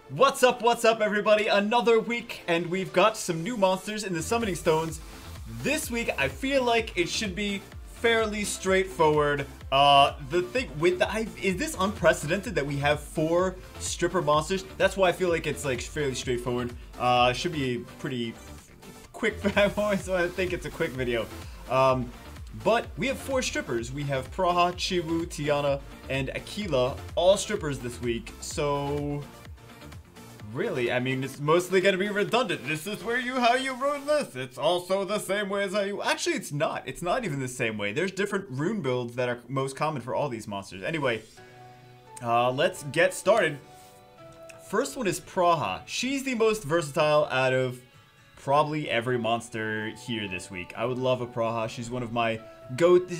What's up, everybody? Another week, and we've got some new monsters in the Summoning Stones. This week, I feel like it should be fairly straightforward. The thing with is this unprecedented that we have 4 stripper monsters? That's why I feel like it's like fairly straightforward. Should be pretty quick. I always think it's a quick video. But we have 4 strippers. We have Praha, Chiwu, Tiana, and Aquila, all strippers this week. So really, I mean, it's mostly going to be redundant. This is how you run this. It's also the same way as how you... Actually, it's not. It's not even the same way. There's different rune builds that are most common for all these monsters. Anyway, let's get started. First one is Praha. She's the most versatile out of probably every monster here this week. I would love a Praha. She's one of my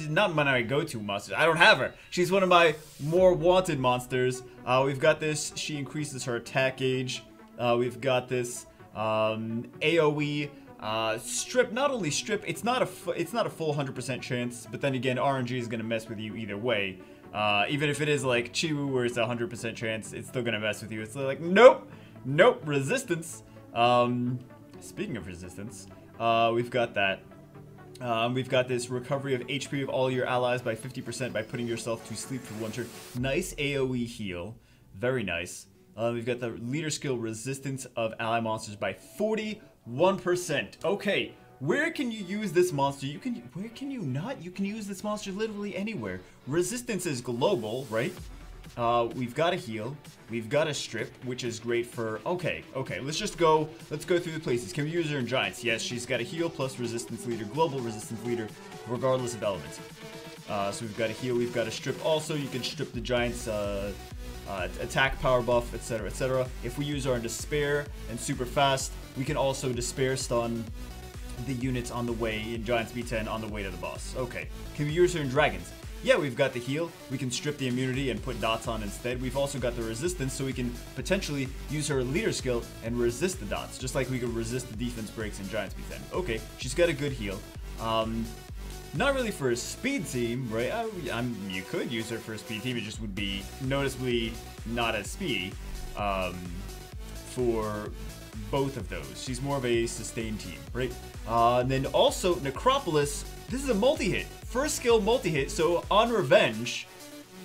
not my go-to monsters. I don't have her. She's one of my more wanted monsters. We've got this. She increases her attack gauge. We've got this AoE strip. Not only strip, it's not a full 100% chance. But then again, RNG is gonna mess with you either way. Even if it is like Chiwu, where it's a 100% chance, it's still gonna mess with you. It's like nope, resistance. Speaking of resistance, we've got that. We've got this recovery of HP of all your allies by 50% by putting yourself to sleep for 1 turn. Nice AoE heal. Very nice. We've got the leader skill resistance of ally monsters by 41%. Okay, where can you use this monster? Where can you not? You can use this monster literally anywhere. Resistance is global, right? We've got a heal, we've got a strip, which is great for, okay, let's go through the places. Can we use her in giants? Yes, she's got a heal plus resistance leader, global resistance leader, regardless of elements. So we've got a heal, we've got a strip. Also, you can strip the giants, attack power buff, etc, etc. If we use her in despair and super fast, we can also despair stun the units on the way in Giants B10 on the way to the boss. Okay, can we use her in dragons? Yeah, we've got the heal, we can strip the immunity and put dots on instead. We've also got the resistance, so we can potentially use her leader skill and resist the dots, just like we could resist the defense breaks in Giants B10. Okay, she's got a good heal. Not really for a speed team, right? You could use her for a speed team, it just would be noticeably not as speedy for both of those. She's more of a sustained team, right? And then also, Necropolis, this is a multi-hit. First skill multi-hit, so on revenge,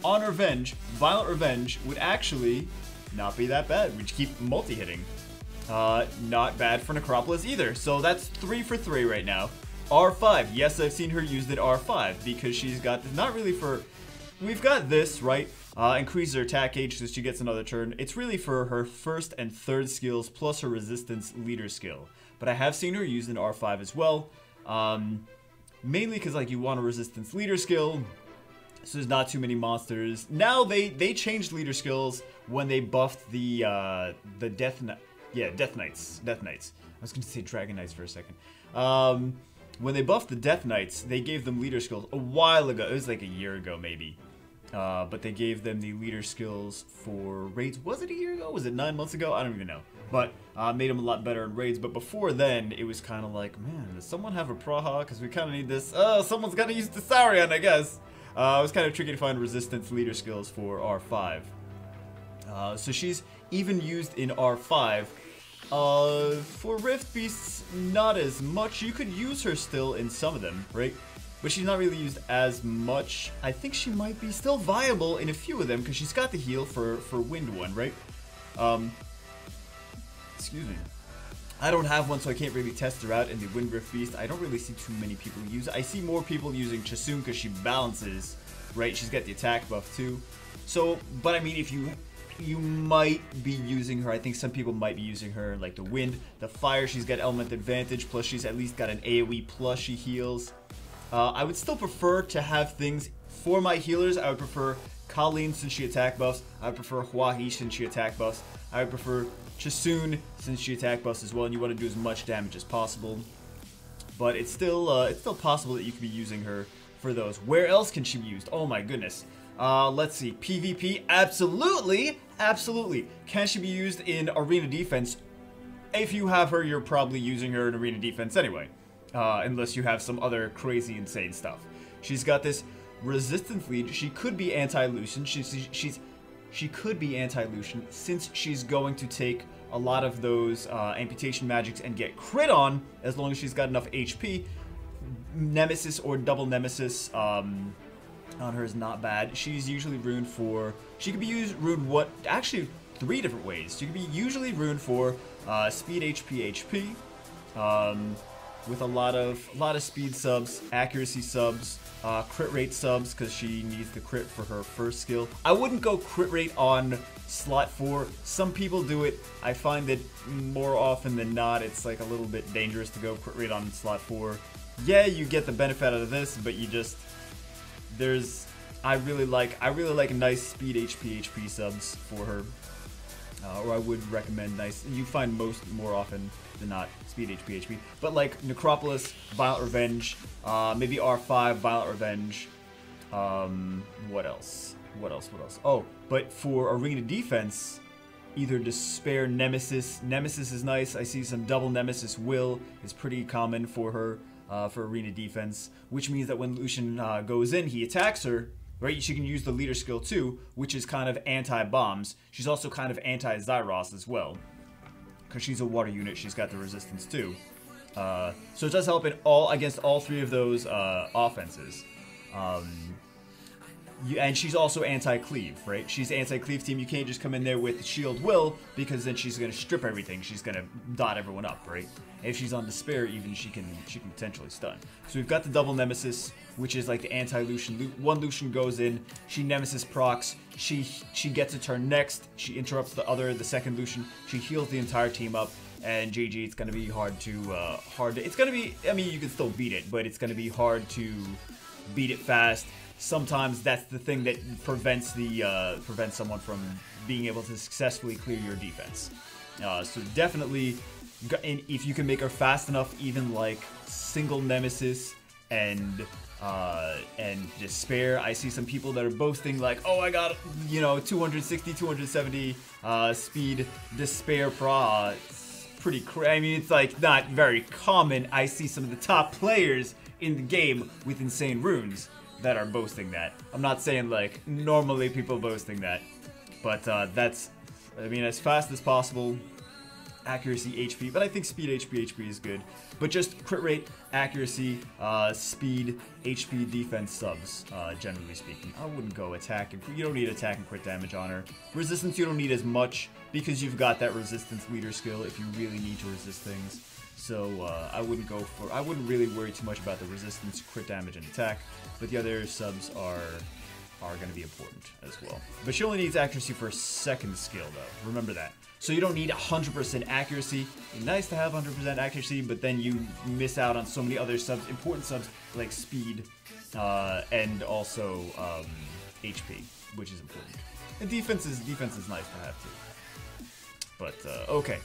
Violent Revenge would actually not be that bad. We'd keep multi-hitting. Not bad for Necropolis either. So that's 3 for 3 right now. R5, yes, I've seen her used at R5 because she's got, not really for, we've got this, right? Increases her attack gauge so she gets another turn. It's really for her first and third skills plus her resistance leader skill. But I have seen her used in R5 as well. Mainly because like you want a resistance leader skill, so there's not too many monsters. Now they changed leader skills when they buffed the Death Knights. I was gonna say Dragon Knights for a second. When they buffed the Death Knights, they gave them leader skills a while ago. It was like a year ago maybe. But they gave them the leader skills for raids. Was it a year ago? Was it 9 months ago? I don't even know. But made them a lot better in raids. But before then, it was kind of like, man, does someone have a Praha? Because we kind of need this. Someone's got to use the Saurian, I guess. It was kind of tricky to find resistance leader skills for R5. So she's even used in R5. For Rift Beasts, not as much. You could use her still in some of them, right? But she's not really used as much. I think she might be still viable in a few of them because she's got the heal for Wind one, right? Excuse me. I don't have one, so I can't really test her out in the Wind Rift Beast. I don't really see too many people use it. I see more people using Chasun because she balances, right? She's got the attack buff too. So, but I mean, if you might be using her. I think some people might be using her like the wind, the fire. She's got element advantage, plus she's at least got an AoE plus she heals. I would still prefer to have things for my healers. I would prefer Colleen since she attack buffs. I would prefer Huahi since she attack buffs. I would prefer Chasun since she attack buffs as well, and you want to do as much damage as possible. But it's still possible that you could be using her for those. Where else can she be used? Oh my goodness. Let's see. PvP, absolutely. Can she be used in arena defense? If you have her, you're probably using her in arena defense anyway. Unless you have some other crazy, insane stuff. She's got this resistance lead. She could be anti-Lucian. She's she could be anti-Lucian since she's going to take a lot of those amputation magics and get crit on as long as she's got enough HP. Nemesis or double Nemesis on her is not bad. She's usually runed for... She could be runed actually 3 different ways. She could be usually runed for speed HP, with a lot of speed subs, accuracy subs, crit rate subs, because she needs the crit for her first skill. I wouldn't go crit rate on slot 4. Some people do it. I find that more often than not, it's like a little bit dangerous to go crit rate on slot 4. Yeah, you get the benefit out of this, but you just... I really like nice speed HP subs for her. Or I would recommend nice. You find more often than not speed HP. But like Necropolis, Violent Revenge, maybe R5, Violent Revenge. What else? Oh, but for arena defense, either Despair, Nemesis. Nemesis is nice. I see some double Nemesis. Will is pretty common for her for arena defense, which means that when Lucian goes in, he attacks her. Right, she can use the leader skill too, which is kind of anti-bombs. She's also kind of anti-Zyros as well, because she's a water unit. She's got the resistance too, so it does help against all 3 of those offenses. And she's also anti-cleave, right? She's anti-cleave team. You can't just come in there with shield Will, because then she's gonna strip everything. She's gonna dot everyone up, right? If she's on Despair, even she can potentially stun. So we've got the double Nemesis, which is like the anti-Lucian. One Lucian goes in, she Nemesis procs, she gets a turn next, she interrupts the second Lucian, she heals the entire team up, and GG. It's gonna be hard to it's gonna be. I mean, you can still beat it, but it's gonna be hard to beat it fast. Sometimes that's the thing that prevents someone from being able to successfully clear your defense. So definitely, if you can make her fast enough, even like single Nemesis and Despair. I see some people that are boasting like, oh, I got 260, 270 speed Despair Praha. It's pretty crazy. I mean, it's like not very common. I see some of the top players in the game with insane runes that are boasting that. I'm not saying like normally people boasting that, but that's, I mean, as fast as possible, accuracy, HP, but I think speed, HP is good. But just crit rate, accuracy, speed, HP, defense subs, generally speaking. I wouldn't go attack. You don't need attack and crit damage on her. Resistance you don't need as much because you've got that resistance leader skill if you really need to resist things. So I wouldn't really worry too much about the resistance, crit damage, and attack. But the other subs are going to be important as well. But she only needs accuracy for a second skill, though. Remember that. So you don't need 100% accuracy. It's nice to have 100% accuracy, but then you miss out on so many other subs, important subs like speed and also HP, which is important. And defense is nice to have too. But okay.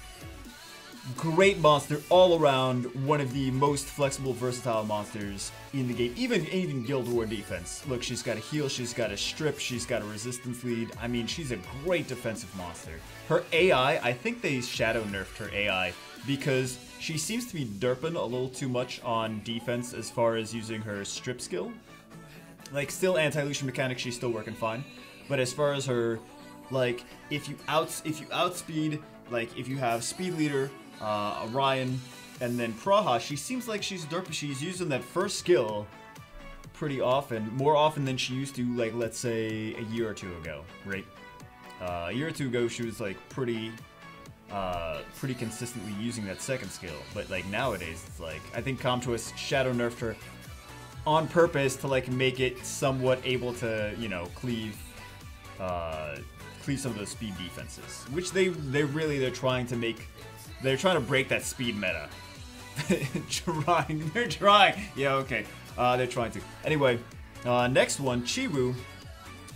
Great monster all around, one of the most flexible, versatile monsters in the game, even Guild War defense. Look, she's got a heal, she's got a strip, she's got a resistance lead. I mean, she's a great defensive monster. Her AI, I think they shadow nerfed her AI because she seems to be derping a little too much on defense as far as using her strip skill. Like, still anti-Lucian mechanics, she's still working fine. But as far as her, like, if you outspeed, like, if you have speed leader, Orion, and then Praha, she seems like she's derpy. She's using that first skill pretty often, more often than she used to, like, let's say a year or two ago, right? A year or two ago, she was like pretty consistently using that second skill, but like nowadays, it's like I think Comtois shadow nerfed her on purpose to like make it somewhat able to, you know, cleave some of those speed defenses, which they're trying to break that speed meta. They're trying. Yeah, okay. They're trying to. Anyway, next one, Chiwu.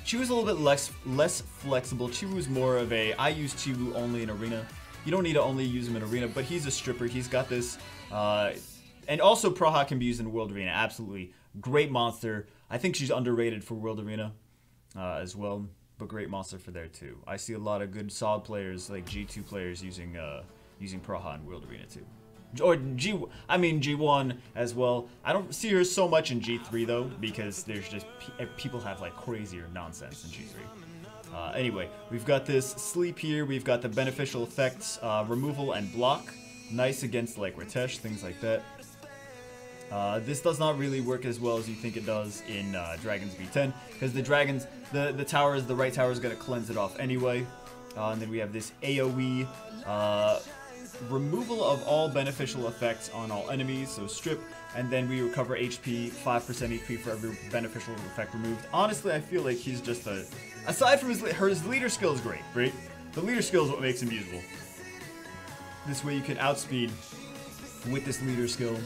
Chiwu's a little bit less flexible. Chiwu's more of a, I use Chiwu only in arena. You don't need to only use him in arena, but he's a stripper. He's got this, and also Praha can be used in World Arena. Absolutely. Great monster. I think she's underrated for World Arena as well, but great monster for there too. I see a lot of good solid players, like G2 players using Praha in World Arena too. Or G1 as well. I don't see her so much in G3 though, because there's just people have like crazier nonsense in G3. Anyway, we've got this sleep here. We've got the beneficial effects, removal and block. Nice against like Ritesh, things like that. This does not really work as well as you think it does in Dragons V10, because the dragons, the towers, the right tower is going to cleanse it off anyway. And then we have this AoE, removal of all beneficial effects on all enemies, so strip, and then we recover HP, 5% HP for every beneficial effect removed. Honestly, I feel like he's just a... Aside from his leader skill is great, right? The leader skill is what makes him usable. This way you can outspeed with this leader skill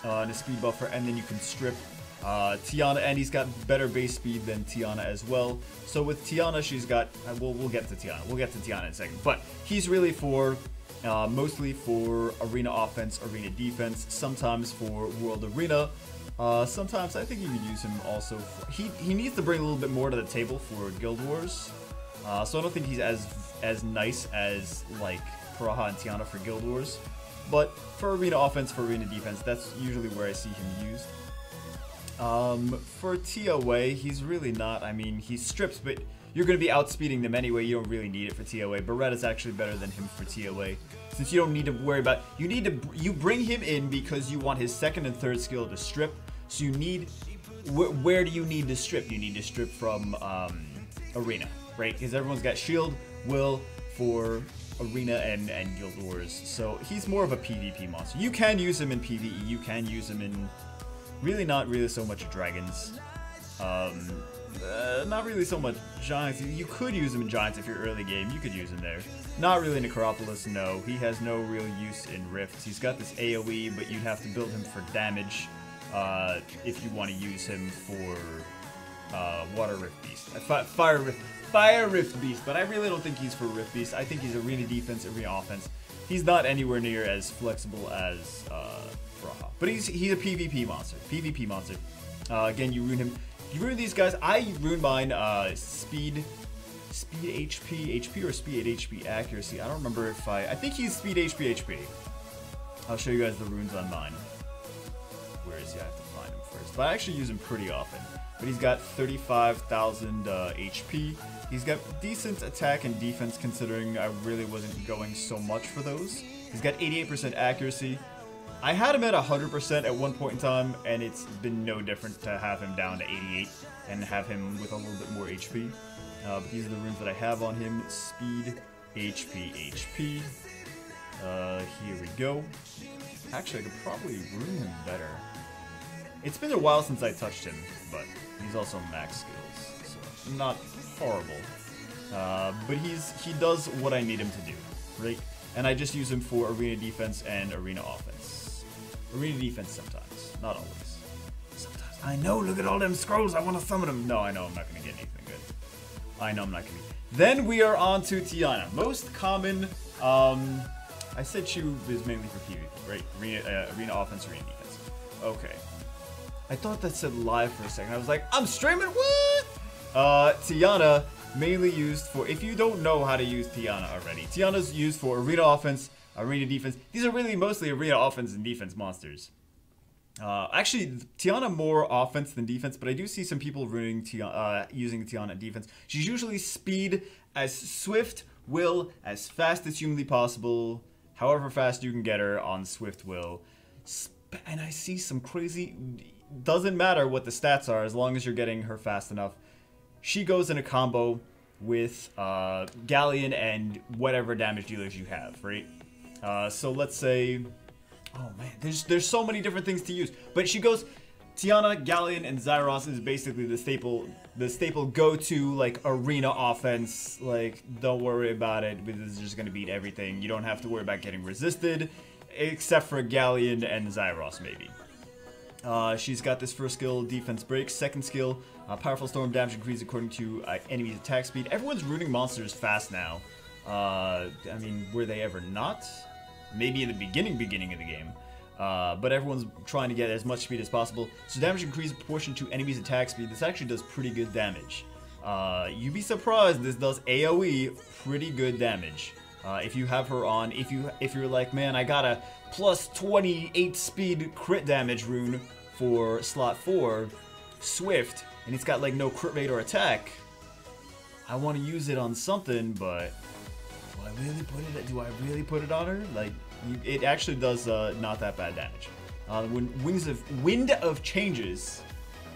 and a speed buffer, and then you can strip Tiana, and he's got better base speed than Tiana as well. So with Tiana, she's got... we'll get to Tiana. We'll get to Tiana in a second. But he's really for... mostly for arena offense, arena defense, sometimes for world arena. Sometimes I think you could use him also for, he needs to bring a little bit more to the table for Guild Wars. So I don't think he's as nice as like Praha and Tiana for Guild Wars. But for arena offense, for arena defense, that's usually where I see him used. For TOA, he's really not. I mean, he strips, but you're going to be outspeeding them anyway. You don't really need it for TOA. Beretta's actually better than him for TOA, since you don't need to worry about... You bring him in because you want his second and third skill to strip. So you need... Where do you need to strip? You need to strip from arena, right? Because everyone's got shield, will for arena and Guild Wars. So he's more of a PvP monster. You can use him in PvE. You can use him in... Really not really so much dragons. Not really so much Giants. You could use him in Giants if you're early game. You could use him there. Not really in Necropolis, no. He has no real use in Rifts. He's got this AoE, but you'd have to build him for damage if you want to use him for Water Rift Beast. Fire Rift Beast, but I really don't think he's for Rift Beast. I think he's arena defense, arena offense. He's not anywhere near as flexible as Praha. But he's a PvP monster. PvP monster. Again, you ruin him. You ruin these guys. I ruin mine speed HP or speed HP accuracy. I don't remember if I think he's speed HP. I'll show you guys the runes on mine. Where is he? I have to find him first. But I actually use him pretty often. But he's got 35,000 HP. He's got decent attack and defense considering I really wasn't going so much for those. He's got 88% accuracy. I had him at 100% at one point in time, and it's been no different to have him down to 88 and have him with a little bit more HP. But these are the runes that I have on him. Speed, HP. Here we go. Actually, I could probably rune him better. It's been a while since I touched him, but he's also max skills, so not horrible. But he does what I need him to do, right? And I just use him for arena defense and arena offense. Arena defense sometimes, not always. Sometimes. I know, look at all them scrolls, I want to summon them. No, I know I'm not going to get anything good. I know I'm not going to. Then we are on to Tiana. Most common, I said Chiwu is mainly for PvP, right? Arena offense, arena defense. Okay. I thought that said live for a second. I was like, I'm streaming, what? Tiana, mainly used for, if you don't know how to use Tiana already, Tiana's used for arena offense, arena defense. These are really mostly arena offense and defense monsters. Actually, Tiana more offense than defense, but I do see some people ruining using Tiana in defense. She's usually speed, as swift, will, as fast as humanly possible, however fast you can get her on swift will. And I see some crazy... Doesn't matter what the stats are, as long as you're getting her fast enough. She goes in a combo with Galleon and whatever damage dealers you have, right? So let's say... Oh man, there's so many different things to use. But she goes... Tiana, Galleon, and Zyros is basically the staple go-to, like, arena offense. Like, don't worry about it, because it's just gonna beat everything. You don't have to worry about getting resisted, except for Galleon and Zyros, maybe. She's got this first skill, defense break. Second skill, powerful storm, damage increase according to enemy's attack speed. Everyone's rooting monsters fast now. I mean, were they ever not? Maybe in the beginning of the game. But everyone's trying to get as much speed as possible. So damage increase in proportion to enemy's attack speed. This actually does pretty good damage. You'd be surprised, this does AoE pretty good damage. If you have her on, if you're like, man, I got a plus 28 speed crit damage rune for slot 4, Swift, and it's got like no crit rate or attack. I want to use it on something, but do I really put it on her? Like, it actually does not that bad damage. When Wind of Changes,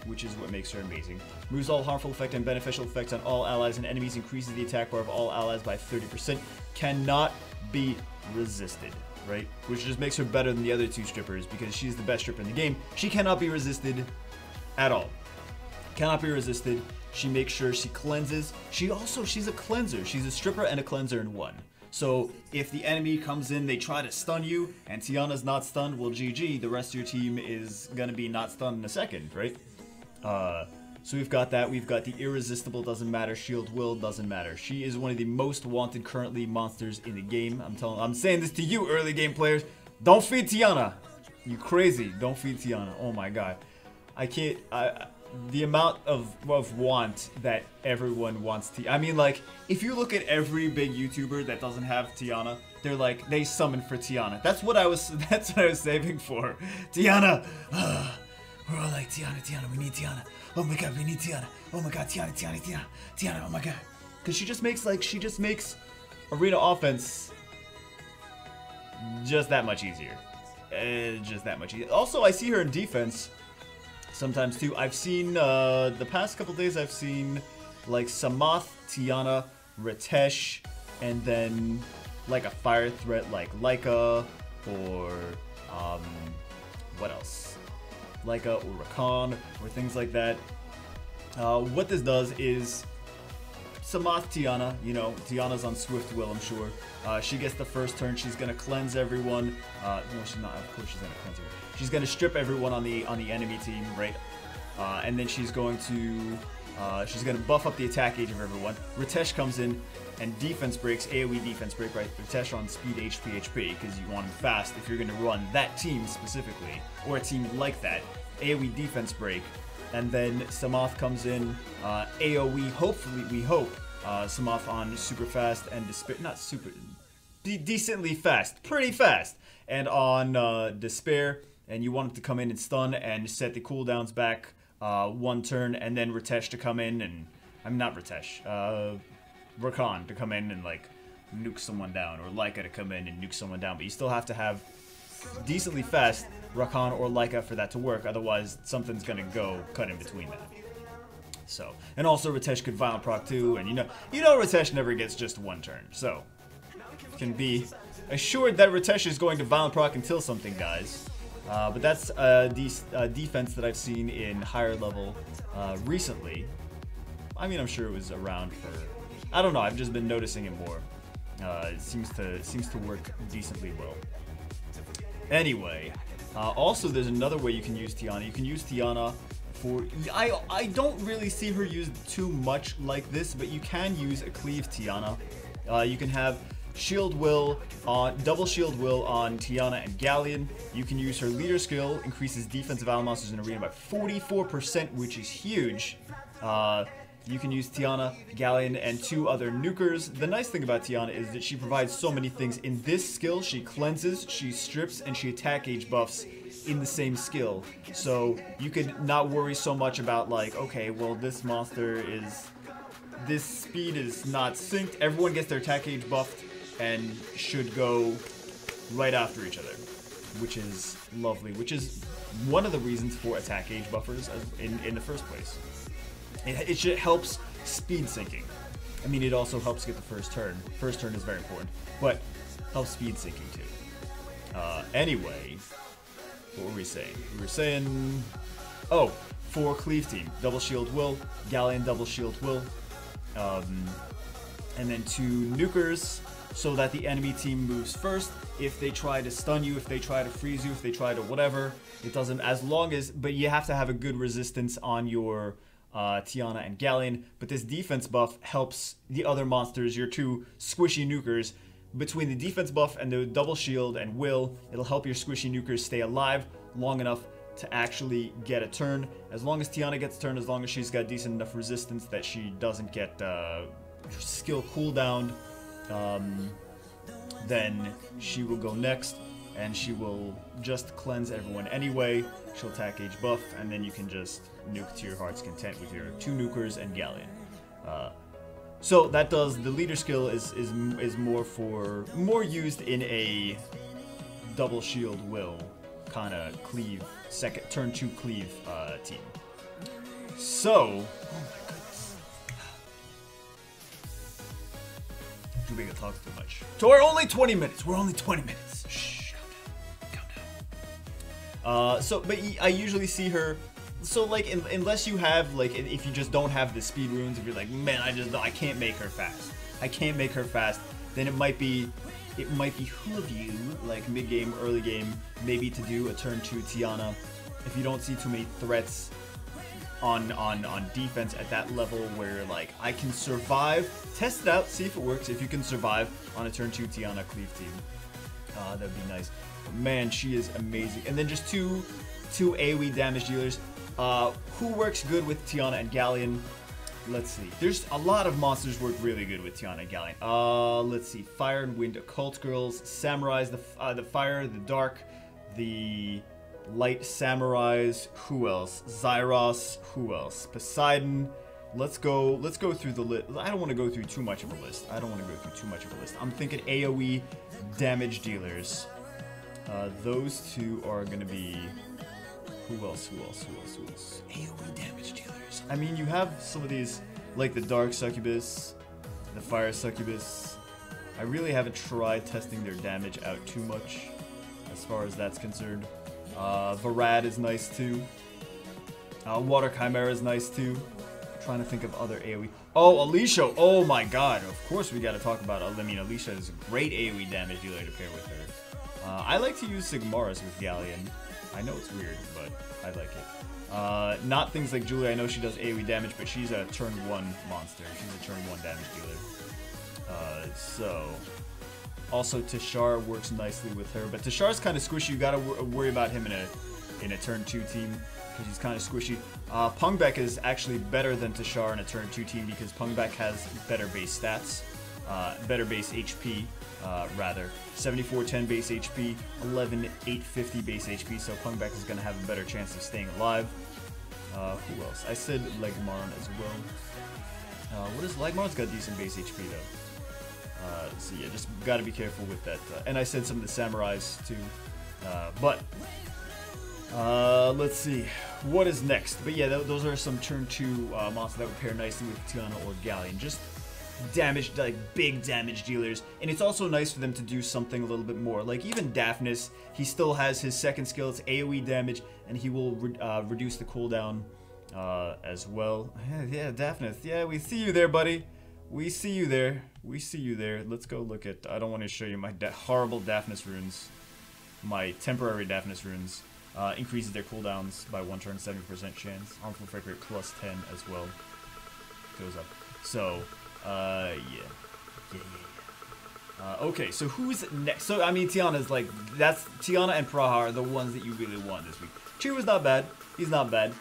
which is what makes her amazing, removes all harmful effect and beneficial effects on all allies and enemies, increases the attack bar of all allies by 30%, cannot be resisted, right? Which just makes her better than the other two strippers because she's the best stripper in the game. She cannot be resisted at all. Cannot be resisted. She makes sure she cleanses. She's a cleanser. She's a stripper and a cleanser in one. So if the enemy comes in, they try to stun you, and Tiana's not stunned, well, GG, the rest of your team is gonna be not stunned in a second, right? So we've got that. We've got the Irresistible, doesn't matter. Shield Will, doesn't matter. She is one of the most wanted currently monsters in the game. I'm saying this to you, early game players. Don't feed Tiana. You crazy. Don't feed Tiana. Oh my god. I can't. The amount of want that everyone wants I mean, like, if you look at every big YouTuber that doesn't have Tiana, they're like, they summon for Tiana. That's what I was saving for. Tiana! We're all like, Tiana, we need Tiana. Oh my god, we need Tiana. Oh my god, Tiana, oh my god. Because she just makes arena offense just that much easier. Just that much easier. Also, I see her in defense sometimes too. I've seen, the past couple days, I've seen, like, Samath, Tiana, Ritesh, and then, like, a fire threat like Laika, or, what else? Laika or Rakan, or things like that. What this does is, Samath Tiana, you know, Tiana's on Swift Will, I'm sure. She gets the first turn, she's gonna cleanse everyone. No, she's not, of course she's gonna cleanse everyone. She's gonna strip everyone on the enemy team, right? And then she's going to buff up the attack age of everyone. Ritesh comes in and defense breaks, AoE defense break, right? Ritesh on speed HP, because you want him fast if you're gonna run that team specifically, or a team like that. AoE defense break, and then Samath comes in, AoE, hopefully, we hope, Samath on super fast and despair, not super, decently fast, pretty fast, and on despair. And you want him to come in and stun and set the cooldowns back one turn, and then Ritesh to come in and... I'm not Ritesh. Rakan to come in and, like, nuke someone down, or Laika to come in and nuke someone down. But you still have to have decently fast Rakan or Laika for that to work, otherwise something's gonna go cut in between that. So, and also Ritesh could violent proc too, and you know Ritesh never gets just one turn, so you can be assured that Ritesh is going to violent proc until something dies. But that's a defense that I've seen in higher level recently. I mean, I'm sure it was around for... I don't know, I've just been noticing it more. It seems to work decently well. Anyway, also there's another way you can use Tiana. You can use Tiana for... I don't really see her used too much like this, but you can use a cleave Tiana. You can have... Shield Will on double Shield Will on Tiana and Galleon. You can use her leader skill, increases defensive ally monsters in arena by 44%, which is huge. You can use Tiana, Galleon, and 2 other nukers. The nice thing about Tiana is that she provides so many things. In this skill, she cleanses, she strips, and she attack gauge buffs in the same skill. So you could not worry so much about, like, okay, well, this monster is... This speed is not synced. Everyone gets their attack gauge buffed and should go right after each other, which is lovely, which is one of the reasons for attack gauge buffers in the first place. It helps speed syncing. I mean, it also helps get the first turn. First turn is very important, but helps speed syncing too. Anyway, what were we saying? We were saying, oh, for Cleave team, double Shield Will, Galleon double Shield Will, and then 2 nukers, so that the enemy team moves first. If they try to stun you, if they try to freeze you, if they try to whatever, it doesn't, as long as, but you have to have a good resistance on your Tiana and Galleon. But this defense buff helps the other monsters, your 2 squishy nukers. Between the defense buff and the double shield and will, it'll help your squishy nukers stay alive long enough to actually get a turn. As long as Tiana gets a turn, as long as she's got decent enough resistance that she doesn't get skill cooldown, then she will go next, and she will just cleanse everyone anyway. She'll attack gauge buff, and then you can just nuke to your heart's content with your 2 nukers and Galleon. So that does the leader skill is more used in a double shield will kind of cleave second turn 2 cleave team. So, oh my goodness, too big to talk too much. So we're only 20 minutes. We're only 20 minutes. Shh, calm down. But I usually see her. So like, unless you have like, if you just don't have the speed runes, if you're like, man, I can't make her fast. I can't make her fast. Then it might behoove you, like mid game, early game, maybe to do a turn 2 Tiana, if you don't see too many threats on defense at that level where like I can survive. Test it out, see if it works. If you can survive on a turn 2 Tiana cleave team, that'd be nice. But man, she is amazing. And then just two AoE damage dealers. Who works good with Tiana and Galleon? Let's see. There's a lot of monsters work really good with Tiana and Galleon. Let's see. Fire and Wind Occult Girls, Samurais, the Fire, the Dark, the Light Samurais. Who else? Zyros. Who else? Poseidon. Let's go through the list. I don't want to go through too much of a list. I'm thinking AoE damage dealers. Those two are gonna be. Who else? AoE damage dealers. I mean, you have some of these, like the Dark Succubus, the Fire Succubus. I really haven't tried testing their damage out too much, as far as that's concerned. Varad is nice too. Water Chimera is nice too. I'm trying to think of other AoE. Oh, Alicia! Oh my god! Of course we gotta talk about. I mean, Alicia is a great AoE damage dealer to pair with her. I like to use Sigmaris with Galleon. I know it's weird, but I like it. Not things like Julia. I know she does AoE damage, but she's a turn 1 monster. She's a turn 1 damage dealer. So, also Tishar works nicely with her, but Tishar's kind of squishy. You gotta worry about him in a turn 2 team because he's kind of squishy. Pungbek is actually better than Tishar in a turn 2 team because Pungbek has better base stats, better base HP. Rather 7410 base HP, 11850 base HP, so Pungbek is going to have a better chance of staying alive. Who else? I said Legmarn as well. What is Legmarn's got decent base HP though. So yeah, just got to be careful with that. And I said some of the Samurais too. Let's see. What is next? But yeah, those are some turn 2 monsters that would pair nicely with Tiana or Galleon. Just damage, like big damage dealers, and it's also nice for them to do something a little bit more. Like even Daphnis, he still has his second skill, it's AoE damage, and he will reduce the cooldown as well. Yeah, Daphnis, yeah, we see you there, buddy. We see you there. Let's go look at. I don't want to show you my horrible Daphnis runes. My temporary Daphnis runes increases their cooldowns by 1 turn, 70% chance. Harmful effect rate plus 10 as well. Goes up. So. Yeah. Okay, so who's next? So, I mean, Tiana's like, Tiana and Praha are the ones that you really want this week. Chiwu's not bad. He's not bad.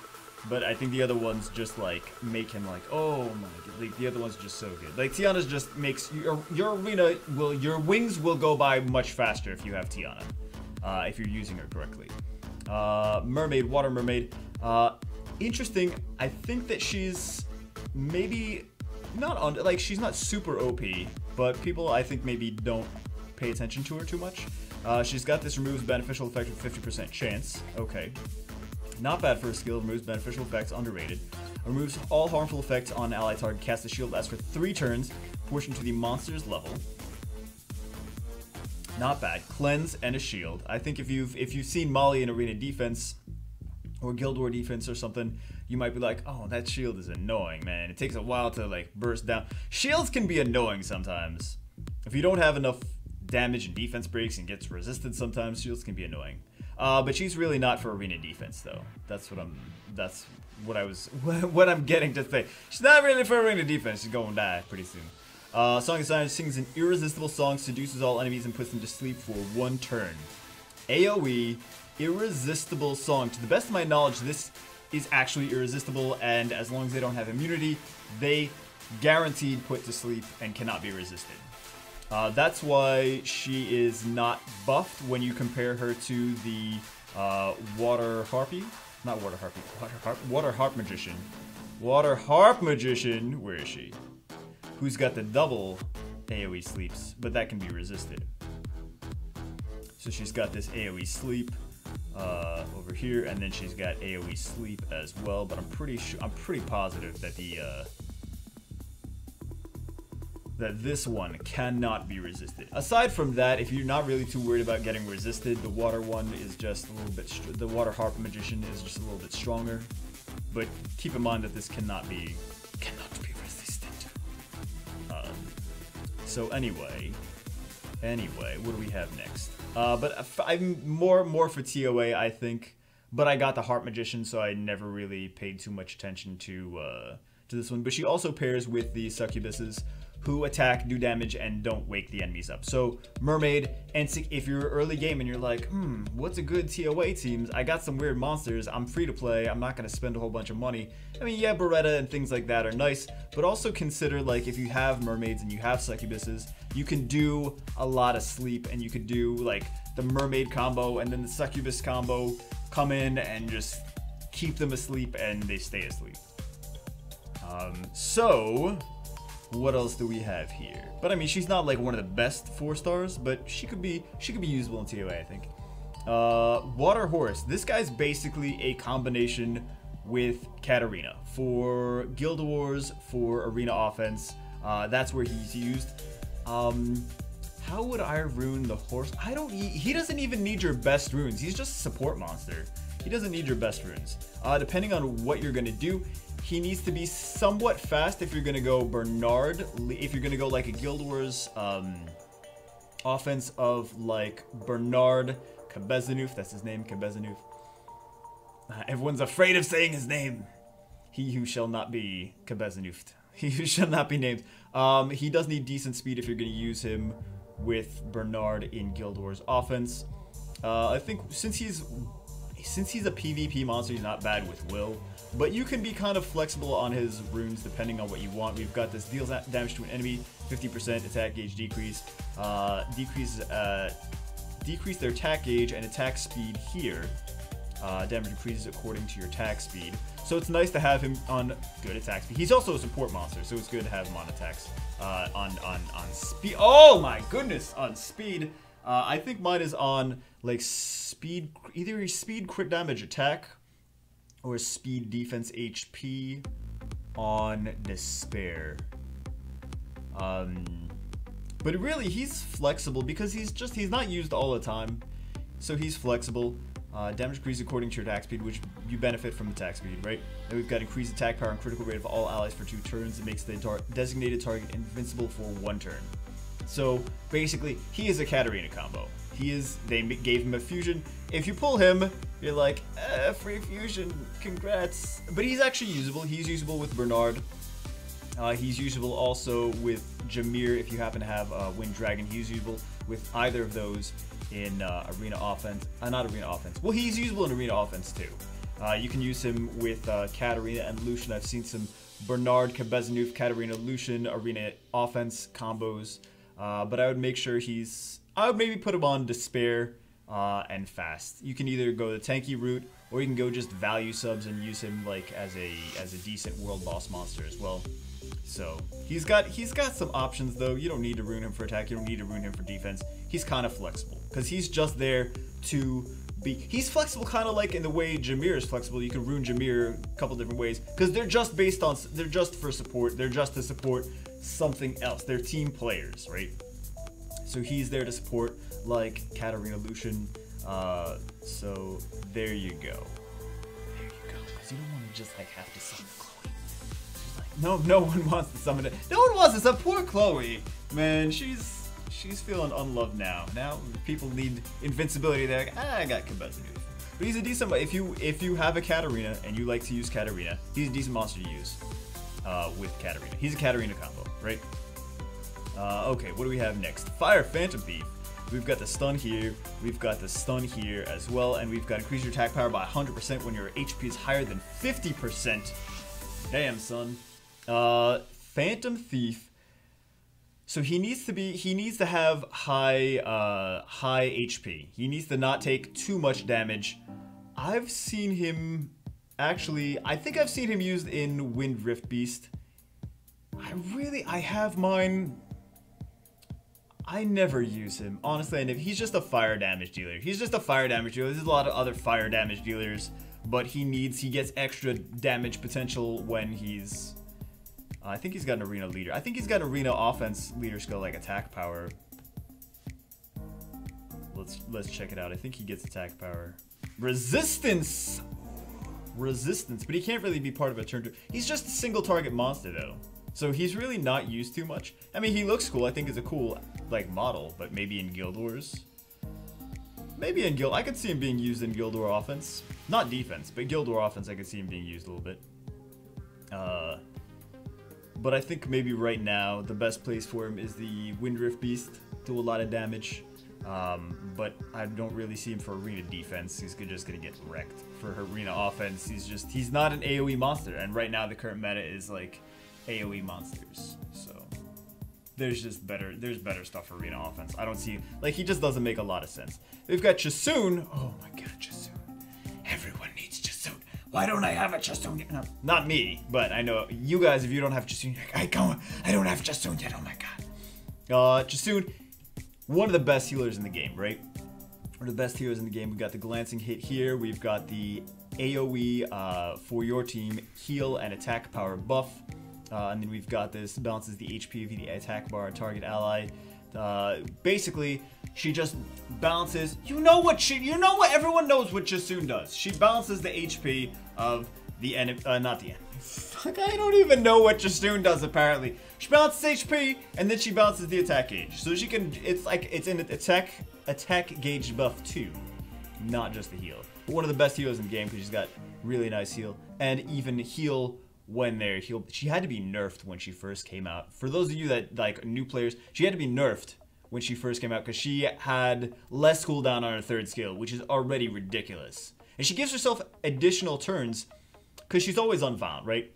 But I think the other ones just, like, make him like, oh my god. Like, the other one's just so good. Like, Tiana's just makes, your arena will, your wings will go by much faster if you have Tiana. If you're using her correctly. Mermaid, Water Mermaid. Interesting. I think that she's maybe... like she's not super OP, but people I think maybe don't pay attention to her too much. She's got this removes beneficial effect with 50% chance. Okay. Not bad for a skill. Removes beneficial effects, underrated. Removes all harmful effects on ally target. Cast a shield, lasts for 3 turns, proportion to the monster's level. Not bad. Cleanse and a shield. I think if you've seen Molly in Arena Defense or Guild War Defense or something, you might be like, oh, that shield is annoying, man. It takes a while to, like, burst down. Shields can be annoying sometimes. If you don't have enough damage and defense breaks and gets resisted sometimes, shields can be annoying. But she's really not for arena defense, though. That's what I'm getting to say. She's not really for arena defense. She's going to die pretty soon. Song of Silence sings an irresistible song, seduces all enemies, and puts them to sleep for 1 turn. AoE, irresistible song. To the best of my knowledge, this is actually irresistible, and as long as they don't have immunity, they guaranteed put to sleep and cannot be resisted. That's why she is not buffed when you compare her to the Water Harpy. Not Water Harpy. Water Harp Magician. Water Harp Magician. Where is she? who's got the double AoE sleeps, but that can be resisted. So she's got this AoE sleep over here, and then she's got AoE sleep as well. But I'm pretty positive that that this one cannot be resisted. Aside from that, if you're not really too worried about getting resisted, the water one is just a little bit. The water harp magician is just a little bit stronger. But keep in mind that this cannot be resisted. So anyway, what do we have next? But I'm more for TOA, I think. But I got the Heart Magician, so I never really paid too much attention to this one. But she also pairs with the Succubuses, who attack, do damage, and don't wake the enemies up. So Mermaid, and if you're early game and you're like, what's a good TOA teams? I got some weird monsters. I'm free to play. I'm not going to spend a whole bunch of money. I mean, yeah, Beretta and things like that are nice, but also consider, like, if you have Mermaids and you have Succubuses, you can do a lot of sleep, and you could do, like, the Mermaid combo and then the Succubus combo, come in and just keep them asleep, and they stay asleep. So what else do we have here? But I mean, she's not like one of the best 4 stars, but she could be usable in TOA, I think. Water Horse. This guy's basically a combination with Katarina for Guild Wars, for arena offense. That's where he's used. How would I rune the horse? He doesn't even need your best runes. He's just a support monster. He doesn't need your best runes. Depending on what you're gonna do, he needs to be somewhat fast if you're going to go Bernard. If you're going to go like a Guild Wars offense of like Bernard Cabezanuf. That's his name, Cabezanuf. Everyone's afraid of saying his name. He who shall not be Cabezanuf. He who shall not be named. He does need decent speed if you're going to use him with Bernard in Guild Wars offense. I think since he's a PvP monster, he's not bad with Will. But you can be kind of flexible on his runes depending on what you want. We've got this deals damage to an enemy, 50% attack gauge decrease, decrease their attack gauge and attack speed here. Damage increases according to your attack speed. So it's nice to have him on good attack speed. He's also a support monster, so it's good to have him on attacks, on speed. Oh my goodness, on speed. I think mine is on like speed, either speed crit damage attack or speed defense HP on despair. But really he's flexible because he's not used all the time. So he's flexible. Damage increase according to your attack speed, which you benefit from attack speed, right? And we've got increased attack power and critical rate of all allies for 2 turns. It makes the designated target invincible for 1 turn. So basically, he is a Katarina combo. They gave him a fusion. If you pull him, you're like, free fusion, congrats. But he's actually usable. He's usable with Bernard. He's usable also with Jameer if you happen to have Wind Dragon. He's usable with either of those in arena offense. Not arena offense. Well, he's usable in arena offense too. You can use him with Katarina and Lucian. I've seen some Bernard, Cabezanuf, Katarina, Lucian arena offense combos. But I would make sure I would maybe put him on Despair and Fast. You can either go the tanky route, or you can go just value subs and use him like as a decent world boss monster as well. So he's got some options though. You don't need to rune him for attack. You don't need to rune him for defense. He's kind of flexible because he's just there to be. He's flexible, kind of like in the way Jameer is flexible. You can rune Jameer a couple different ways because they're just for support. They're just to support something else. They're team players, right? So he's there to support like Katarina, Lucian. So there you go. There you go. Because you don't want to just like have to summon Chloe. No one wants to summon it. No one wants to summon poor Chloe. Man, she's feeling unloved now. Now people need invincibility. They're like, I got Cabezanuf. But he's a decent. If you have a Katarina and you like to use Katarina, he's a decent monster to use with Katarina. He's a Katarina combo, right? Okay, what do we have next? Fire Phantom Thief. We've got the stun here. We've got the stun here as well, and we've got increase your attack power by 100% when your HP is higher than 50%. Damn, son. Phantom Thief. So he needs to have high HP. He needs to not take too much damage. I've seen him, actually, I think I've seen him used in Wind Rift Beast. I have mine. I never use him. Honestly, he's just a fire damage dealer. He's just a fire damage dealer. There's a lot of other fire damage dealers, but he gets extra damage potential when he's... I think he's got an arena leader. I think he's got an arena offense leader skill like attack power. Let's check it out. I think he gets attack power. Resistance! Resistance, but he can't really be part of a turn 2. He's just a single target monster though. So he's really not used too much. I mean, he looks cool. I think it's a cool, like, model, but maybe in Guild Wars. Maybe in Guild... I could see him being used in Guild War offense. Not defense, but Guild War offense, I could see him being used a little bit. But I think maybe right now, the best place for him is the Windrift Beast. Do a lot of damage. But I don't really see him for arena defense. He's just gonna get wrecked. For arena offense, he's not an AoE monster. And right now, the current meta is, like... AoE monsters, so there's better stuff for arena offense. I don't see, like, he just doesn't make a lot of sense. We've got Chiwu. Oh my god, Chiwu. Everyone needs Chiwu. Why don't I have a Chiwu yet? No, not me, but I know you guys, if you don't have Chiwu, I don't have Chiwu yet, oh my god. Chiwu, one of the best healers in the game, right? One of the best healers in the game. We've got the glancing hit here. We've got the AoE for your team heal and attack power buff. And then we've got this, balances the HP of the attack bar target ally. Basically, she just balances, you know what everyone knows what Chiwu does. She balances the HP of the enemy, not the enemy. Fuck, I don't even know what Chiwu does apparently. She balances HP, and then she balances the attack gauge. So she can, it's in attack gauge buff too, not just the heal. But one of the best healers in the game because she's got really nice heal, and even heal when they're healed. She had to be nerfed when she first came out. For those of you that, like, new players, she had to be nerfed when she first came out because she had less cooldown on her third skill, which is already ridiculous. And she gives herself additional turns because she's always unbound, right?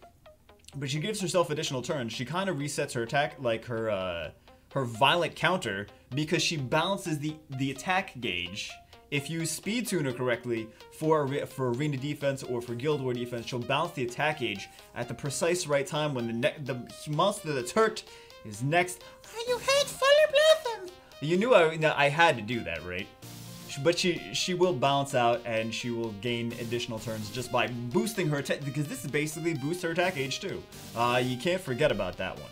But she gives herself additional turns. She kind of resets her attack, like her violent counter, because she balances the attack gauge. If you speed tune her correctly for arena defense or for Guild War defense, she'll balance the attack gauge at the precise right time when the monster that's hurt is next. Are you hurt, Fire Blossom? You knew I had to do that, right? But she will balance out and she will gain additional turns just by boosting her attack, because this basically boosts her attack gauge too. You can't forget about that one.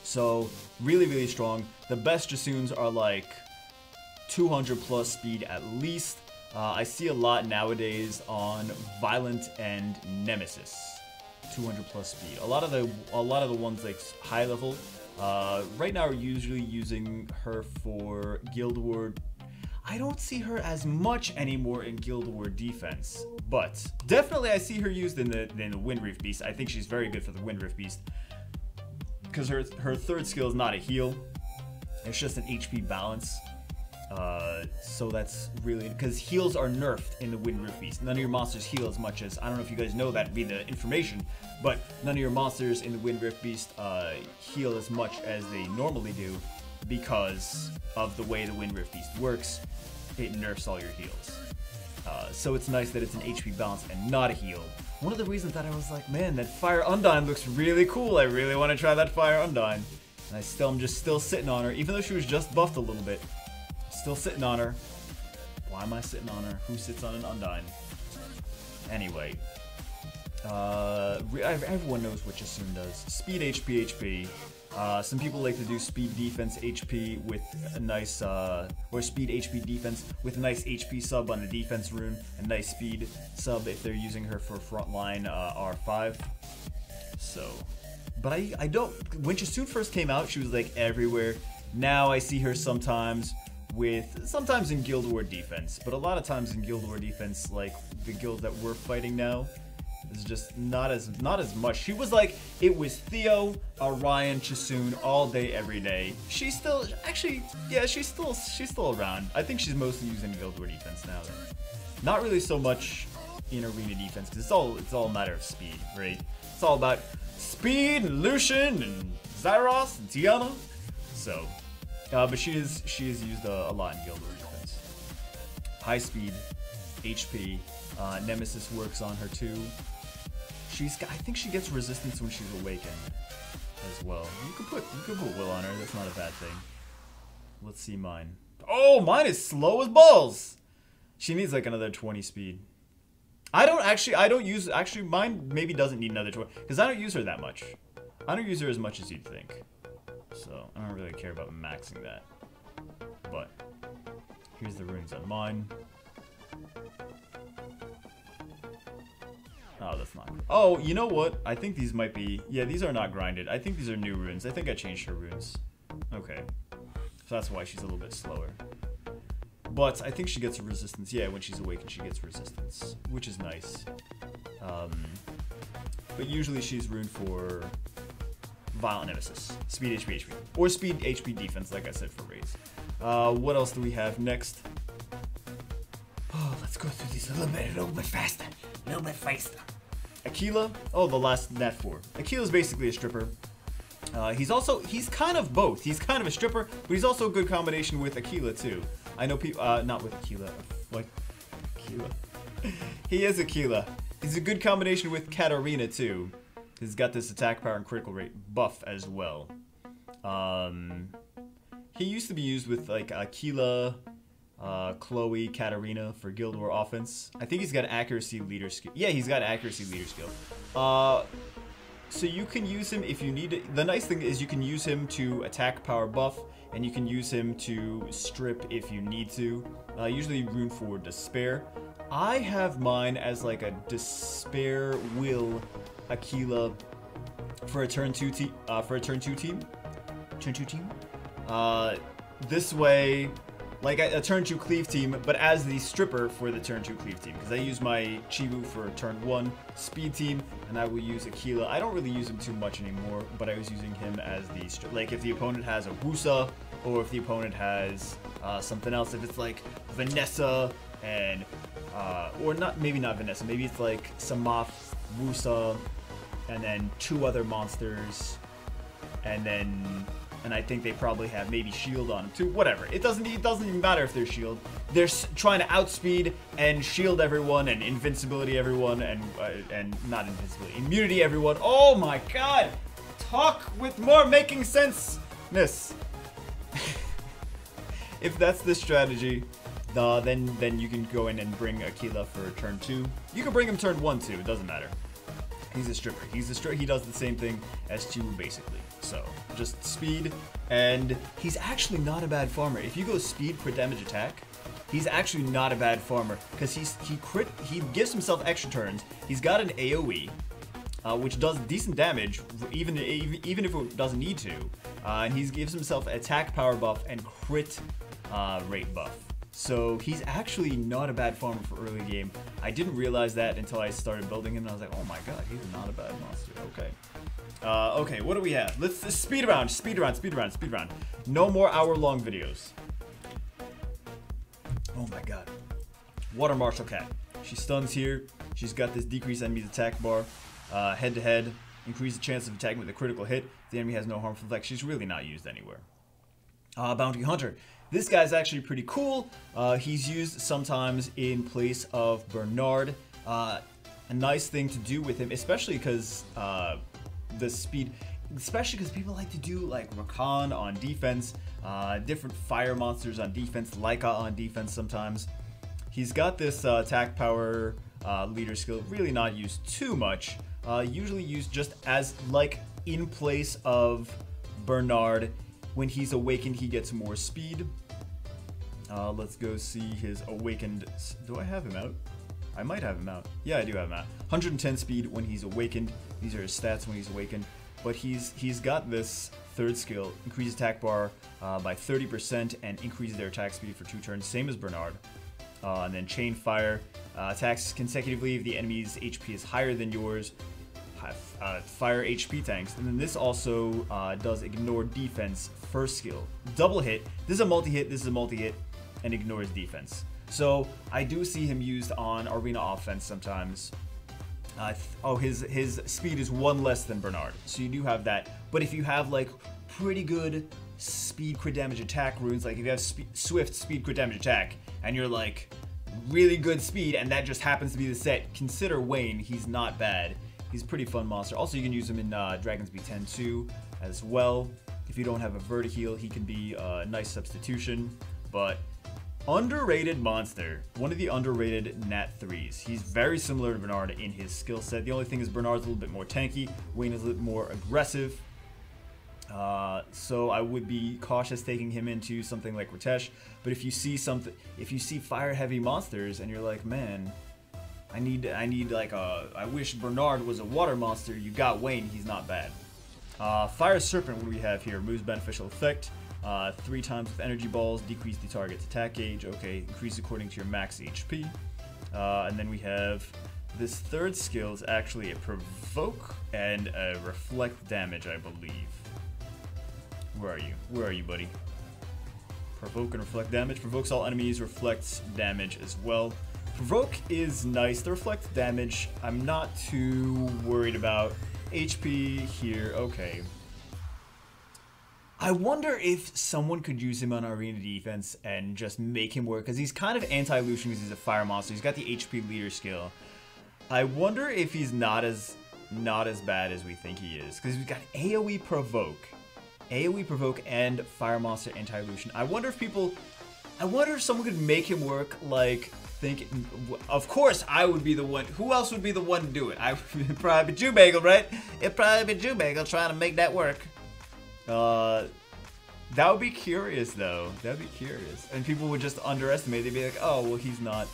So really, really strong. The best Jisuns are like 200 plus speed at least. I see a lot nowadays on Violent and Nemesis. 200 plus speed. A lot of the ones like high level right now are usually using her for Guild War. I don't see her as much anymore in Guild War defense, but definitely I see her used in the Windrift Beast. I think she's very good for the Windrift Beast because her third skill is not a heal. It's just an HP balance. So that's really, because heals are nerfed in the Windrift Beast. None of your monsters heal as much as, I don't know if you guys know that, read the information, but none of your monsters in the Windrift Beast heal as much as they normally do because of the way the Windrift Beast works. It nerfs all your heals. So it's nice that it's an HP balance and not a heal. One of the reasons that I was like, man, that Fire Undyne looks really cool. I really want to try that Fire Undyne. And I'm just still sitting on her, even though she was just buffed a little bit. Still sitting on her. Why am I sitting on her? Who sits on an Undyne? Anyway. Everyone knows what Chiwu does. Speed HP, HP. Some people like to do speed defense HP with a nice, or speed HP defense with a nice HP sub on the defense rune, a nice speed sub if they're using her for frontline R5. So, but I don't, when Chiwu first came out, she was like everywhere. Now I see her sometimes in Guild War defense, but a lot of times in Guild War defense, like the guild that we're fighting now, is just not as much. She was like, it was Theo, Orion, Chiwu all day, every day. She's still, actually, yeah, she's still around. I think she's mostly used in Guild War defense now, though. Not really so much in arena defense, because it's all a matter of speed, right? It's all about speed and Lucian and Zyros and Tiana. So, but she is used a lot in Guild War defense. High speed, HP. Nemesis works on her too. I think she gets resistance when she's awakened. as well. You could put Will on her. That's not a bad thing. Let's see mine. Oh, mine is slow as balls. She needs like another 20 speed. Actually, mine maybe doesn't need another 20 because I don't use her that much. I don't use her as much as you'd think. So I don't really care about maxing that. But here's the runes on mine. Oh, that's not. Oh, you know what? I think these might be. Yeah, these are not grinded. I think these are new runes. I think I changed her runes. Okay. So that's why she's a little bit slower. But I think she gets resistance. Yeah, when she's awakened, she gets resistance, which is nice. But usually she's runed for Violent Nemesis, Speed HP, or Speed HP defense, like I said, for raids. What else do we have next? Oh, let's go through these a little bit faster. Aquila. Oh, the last Nat 4. Aquila's basically a stripper. He's kind of both. He's kind of a stripper, but he's also a good combination with Aquila too. I know people, not with Aquila, like Aquila. He is Aquila. He's a good combination with Katarina too. He's got this attack power and critical rate buff as well. He used to be used with like Aquila, Chloe, Katarina for Guild War offense. I think he's got accuracy leader skill. Yeah, he's got accuracy leader skill. So you can use him if you need it. The nice thing is you can use him to attack power buff, and you can use him to strip if you need to. Usually rune for despair. I have mine as like a despair will Aquila for a turn 2 team. This way, like a turn 2 cleave team, but as the stripper for the turn 2 cleave team. Because I use my Chiwu for turn 1 speed team, and I will use Aquila. I don't really use him too much anymore, but I was using him as the like if the opponent has a Wusa, or if the opponent has something else. If it's like Vanessa and or maybe not Vanessa. Maybe it's like Samaf, Wusa, and then 2 other monsters, and I think they probably have maybe shield on them too. Whatever. It doesn't even matter if they're shield. They're trying to outspeed and shield everyone and invincibility everyone and not invincibility, immunity everyone. Oh my god! Talk with more making sense-ness. If that's the strategy, then you can go in and bring Aquila for turn 2. You can bring him turn 1 too. It doesn't matter. He's a stripper. He does the same thing as Chiwu basically. So just speed, and he's actually not a bad farmer. If you go speed, crit damage, attack, he's actually not a bad farmer because he gives himself extra turns. He's got an AOE, which does decent damage even if it doesn't need to, and he gives himself attack power buff and crit rate buff. So he's actually not a bad farmer for early game. I didn't realize that until I started building him, and I was like, oh my god, he's not a bad monster. Okay. Okay, what do we have? Let's speed around. No more hour-long videos. Oh my god. Water Martial Cat. She stuns here. She's got this decreased enemy's attack bar. Head-to-head. Increase the chance of attacking with a critical hit. The enemy has no harmful effect. She's really not used anywhere. Bounty Hunter. This guy's actually pretty cool. He's used sometimes in place of Bernard. A nice thing to do with him, especially because the speed, especially because people like to do like Rakan on defense, different fire monsters on defense, Laika on defense sometimes. He's got this attack power leader skill, really not used too much. Usually used just as like in place of Bernard. When he's awakened, he gets more speed. Let's go see his awakened. Do I have him out? I might have him out. Yeah, I do have him out. 110 speed when he's awakened. These are his stats when he's awakened. But he's got this third skill, increase attack bar by 30% and increase their attack speed for 2 turns, same as Bernard. And then chain fire, attacks consecutively if the enemy's HP is higher than yours. Fire HP tanks, and then this also does ignore defense first skill. Double hit. This is a multi-hit. This is a multi-hit, and ignores defense. So I do see him used on arena offense sometimes. His speed is 1 less than Bernard, so you do have that. But if you have like pretty good speed crit damage attack runes, like if you have swift speed crit damage attack, and you're like really good speed, and that just happens to be the set, consider Wayne. He's not bad. He's a pretty fun monster. Also, you can use him in Dragon's Beat 10 too. as well. If you don't have a Vertiheal, he can be a nice substitution. But underrated monster, one of the underrated Nat 3s. He's very similar to Bernard in his skill set. The only thing is Bernard's a little bit more tanky, Wayne is a little bit more aggressive. So I would be cautious taking him into something like Ritesh. But if you see fire heavy monsters and you're like, man, I wish Bernard was a water monster, you got Wayne, he's not bad. Fire Serpent, what do we have here? Removes beneficial effect. 3 times with energy balls, decrease the target's attack gauge. Okay, increase according to your max HP. And then we have this third skill is actually a provoke and a reflect damage, I believe. Where are you? Where are you, buddy? Provoke and reflect damage. Provokes all enemies, reflects damage as well. Provoke is nice. The reflect damage, I'm not too worried about. HP here, okay. I wonder if someone could use him on arena defense and just make him work, because he's kind of anti-Lucian because he's a fire monster. He's got the HP leader skill. I wonder if he's not as bad as we think he is, because we've got AoE provoke and fire monster anti-Lucian. I wonder if someone could make him work like of course I would be the one. Who else would be the one to do it? I would probably be Jubagel, right? It'd probably be Jubagel trying to make that work. That would be curious though. That'd be curious. And people would just underestimate. They'd be like, oh well, he's not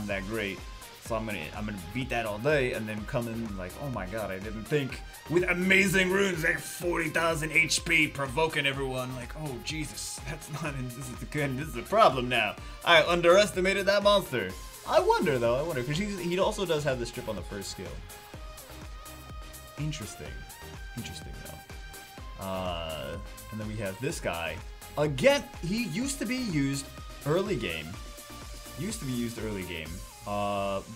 that great. So I'm gonna beat that all day, and then come in like, oh my god, I didn't think with amazing runes like 40,000 HP provoking everyone. Like, oh Jesus, this is a problem now. I underestimated that monster. I wonder though, because he also does have the strip on the first skill. Interesting though. And then we have this guy. Again, he used to be used early game.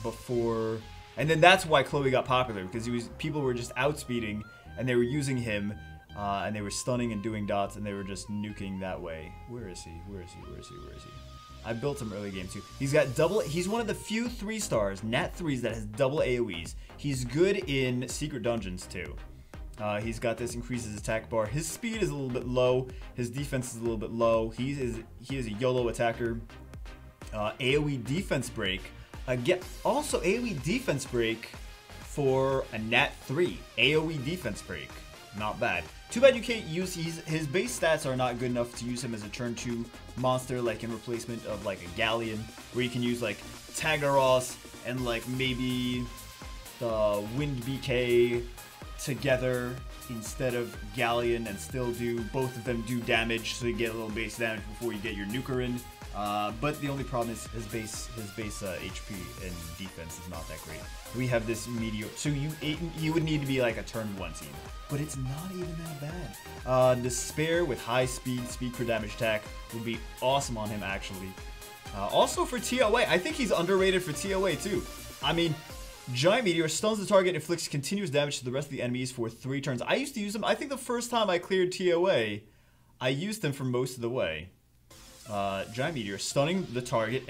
Before, and then that's why Chloe got popular, because people were just outspeeding and they were using him, and they were stunning and doing dots, and they were just nuking that way. Where is he? I built him early game too. He's one of the few 3-stars, Nat 3s, that has double AoEs. He's good in secret dungeons too. He's got this increases attack bar. His speed is a little bit low. His defense is a little bit low. He is a YOLO attacker. AoE defense break. Again, also AoE defense break for a Nat 3. AoE defense break. Not bad. Too bad you can't use his base stats are not good enough to use him as a turn 2 monster, like in replacement of like a Galleon, where you can use like Tagaros and like maybe the Wind BK together instead of Galleon, and still do both of them do damage, so you get a little base damage before you get your nuker in. But the only problem is his base HP and defense is not that great. We have this meteor, so you would need to be like a turn 1 team, but it's not even that bad. Despair with high speed crit damage attack would be awesome on him actually. Also for TOA, I think he's underrated for TOA too. I mean, Giant Meteor stuns the target and inflicts continuous damage to the rest of the enemies for 3 turns. I used to use him. I think the first time I cleared TOA, I used him for most of the way. Giant Meteor, stunning the target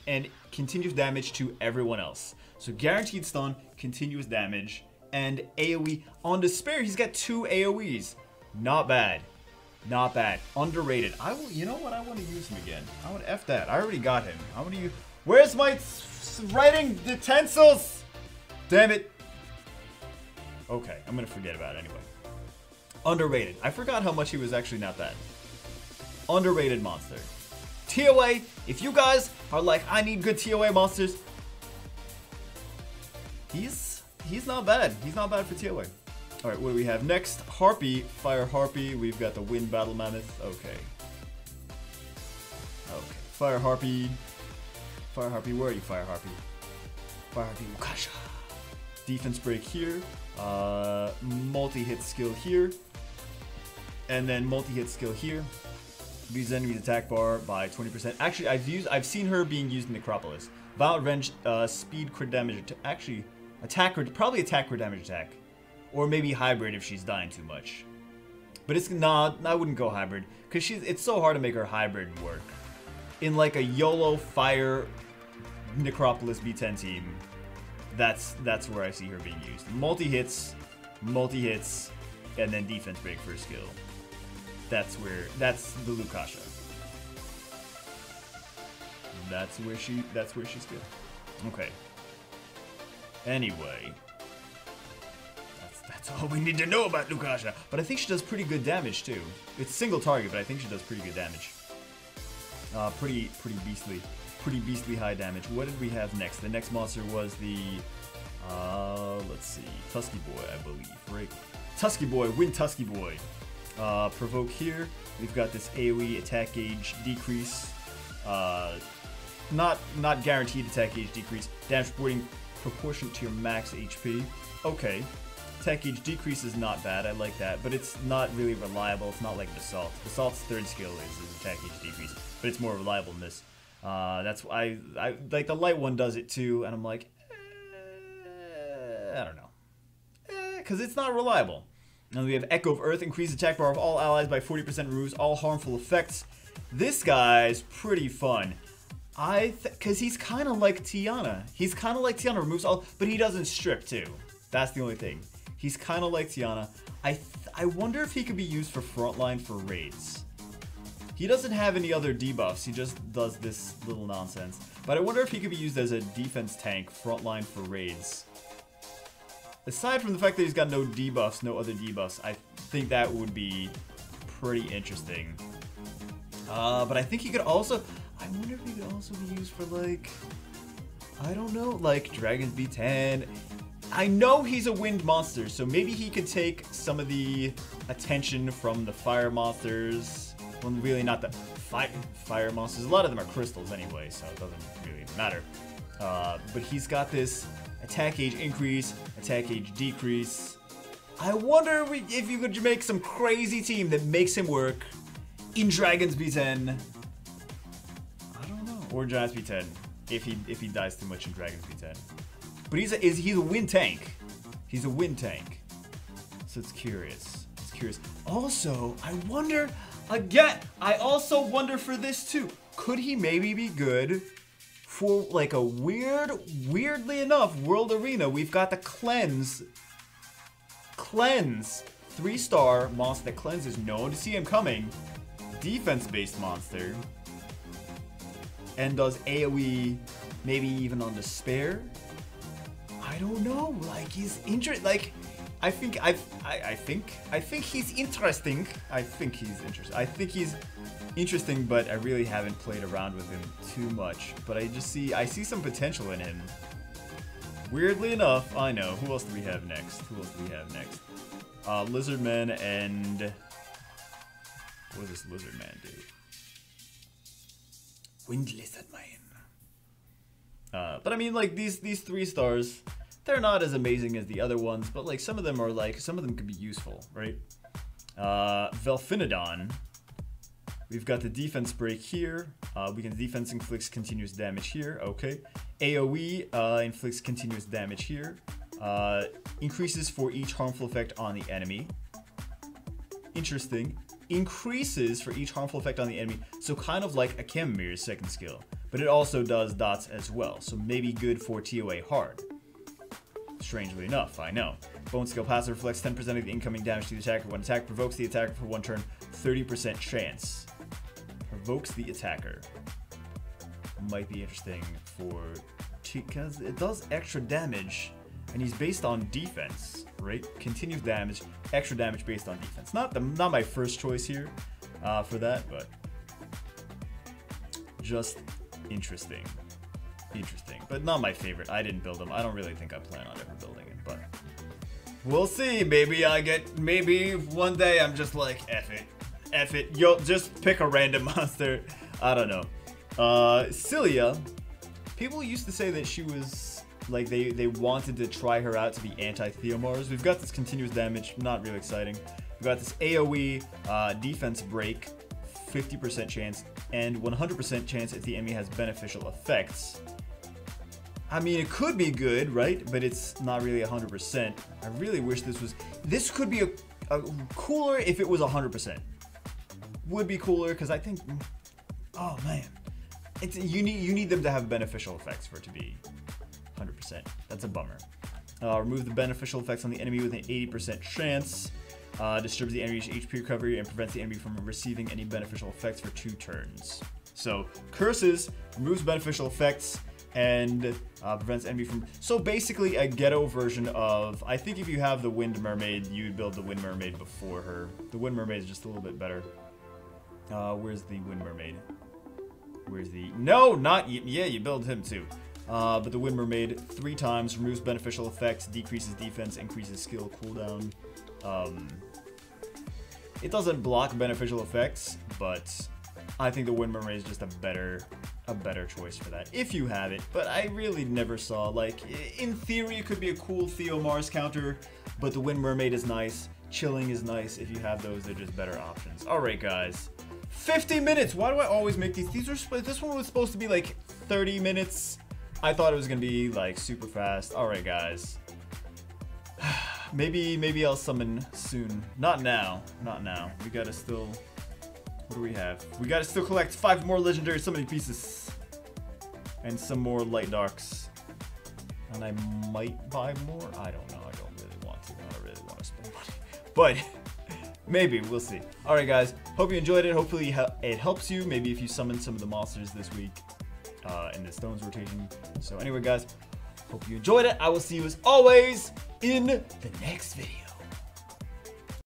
and continuous damage to everyone else. So guaranteed stun, continuous damage, and AoE. On Despair, he's got 2 AoEs. Not bad. Not bad. Underrated. You know what? I want to use him again. I want to F that. I already got him. I want to use. Where's my writing utensils? Damn it. Okay, I'm gonna forget about it anyway. Underrated. I forgot how much he was actually not bad. Underrated monster. TOA, if you guys are like, I need good TOA monsters, he's not bad. He's not bad for TOA. Alright, what do we have next? Harpy, Fire Harpy. We've got the Wind Battle Mammoth. Okay. Fire Harpy. Fire Harpy, where are you, Fire Harpy? Fire Harpy, Ukasha. Defense break here. Multi-hit skill here. And then multi-hit skill here. Reduces enemy's attack bar by 20%. Actually, I've seen her being used in Necropolis. Violent Revenge, speed crit damage, actually probably attack crit damage attack, or maybe hybrid if she's dying too much. But it's not. I wouldn't go hybrid because it's so hard to make her hybrid work. In like a YOLO fire Necropolis B10 team, that's where I see her being used. Multi hits, and then defense break for a skill. That's the Lukasha. That's where she's good. Okay. Anyway. That's all we need to know about Lukasha. But I think she does pretty good damage too. It's single target, but I think she does pretty good damage. Pretty beastly high damage. What did we have next? The next monster was the let's see, Tusky Boy, I believe, right? Tusky Boy, Wind Tusky Boy. Provoke here. We've got this AoE attack gauge decrease. Not guaranteed attack gauge decrease. Damage proportionate to your max HP. Okay. Attack gauge decrease is not bad, I like that, but it's not really reliable. It's not like Basalt. Basalt's third skill is attack gauge decrease, but it's more reliable than this. That's why I like the light one does it too, and I'm like, I don't know, because it's not reliable. And we have Echo of Earth, increase attack bar of all allies by 40%, removes all harmful effects. This guy's pretty fun. Because he's kind of like Tiana. He's kind of like Tiana, removes all, but he doesn't strip too. That's the only thing. He's kind of like Tiana. I wonder if he could be used for frontline for raids. He doesn't have any other debuffs. He just does this little nonsense. But I wonder if he could be used as a defense tank frontline for raids. Aside from the fact that he's got no debuffs, no other debuffs, I think that would be pretty interesting. But I think he could also... I wonder if he could also be used for, like... I don't know, like Dragon's B10. I know he's a wind monster, so maybe he could take some of the attention from the fire monsters. Well, really not the fire monsters. A lot of them are crystals anyway, so it doesn't really matter. But he's got this attack gauge increase, attack gauge decrease. I wonder if you could make some crazy team that makes him work in Dragon's B10. I don't know. Or Giant's B10, if he dies too much in Dragon's B10. But he's a wind tank. He's a wind tank. So it's curious. It's curious. Also, I wonder, again, I also wonder for this too. Could he maybe be good for like a weirdly enough, World Arena? We've got the Cleanse. 3-star monster that cleanses, known to see him coming. Defense-based monster. And does AoE maybe even on Despair? I don't know. Like he's interesting. Like I think he's interesting. I think he's interesting, but I really haven't played around with him too much. But I see some potential in him. Weirdly enough, I know. Who else do we have next? Lizardman and... What does this Lizardman do? Wind Lizardman. But I mean, like, these 3 stars, they're not as amazing as the other ones, but, like, some of them could be useful, right? Velfinodon. We've got the defense break here. We can defense inflicts continuous damage here. Okay. AoE inflicts continuous damage here. Increases for each harmful effect on the enemy. Interesting. Increases for each harmful effect on the enemy. So kind of like a Chamomir's second skill. But it also does dots as well. So maybe good for TOA hard. Strangely enough, I know. Bone skill passive reflects 10% of the incoming damage to the attacker. When attack provokes the attacker for 1 turn, 30% chance. Provokes the attacker. Might be interesting for... because it does extra damage. And he's based on defense, right? Continuous damage, extra damage based on defense. Not my first choice here for that, but just interesting. But not my favorite. I didn't build him. I don't really think I plan on ever building him, but we'll see. Maybe one day I'm just like, F it. Yo, just pick a random monster. I don't know. Cilia. People used to say that she was... like, they wanted to try her out to be anti-Theomars. We've got this continuous damage, not really exciting. We've got this AoE defense break, 50% chance, and 100% chance if the enemy has beneficial effects. I mean, it could be good, right? But it's not really 100%. I really wish this was... This could be a cooler if it was 100%. Would be cooler, because I think... Oh, man. You need them to have beneficial effects for it to be... 100%. That's a bummer. Remove the beneficial effects on the enemy with an 80% chance. Disturbs the enemy's HP recovery and prevents the enemy from receiving any beneficial effects for 2 turns. So, Curses removes beneficial effects and prevents enemy from... So, basically a ghetto version of... I think if you have the Wind Mermaid, you'd build the Wind Mermaid before her. The Wind Mermaid is just a little bit better. Where's the Wind Mermaid? Where's the... No, not... Yeah, you build him too. But the Wind Mermaid 3 times, removes beneficial effects, decreases defense, increases skill cooldown. It doesn't block beneficial effects, but I think the Wind Mermaid is just a better choice for that, if you have it. But I really never saw, like, in theory it could be a cool Theo Mars counter, but the Wind Mermaid is nice, Chilling is nice. If you have those, they're just better options. Alright guys, 50 minutes! Why do I always make these? This one was supposed to be like 30 minutes. I thought it was gonna be like super fast. Alright guys. Maybe I'll summon soon. Not now. Not now. We gotta still... What do we have? We gotta still collect 5 more legendary summoning pieces. And some more light darks. And I might buy more? I don't know. I don't really want to. I don't really want to spend money. But maybe. We'll see. Alright guys. Hope you enjoyed it. Hopefully it helps you. Maybe if you summon some of the monsters this week. In the stones rotation. So anyway guys. Hope you enjoyed it. I will see you as always in the next video.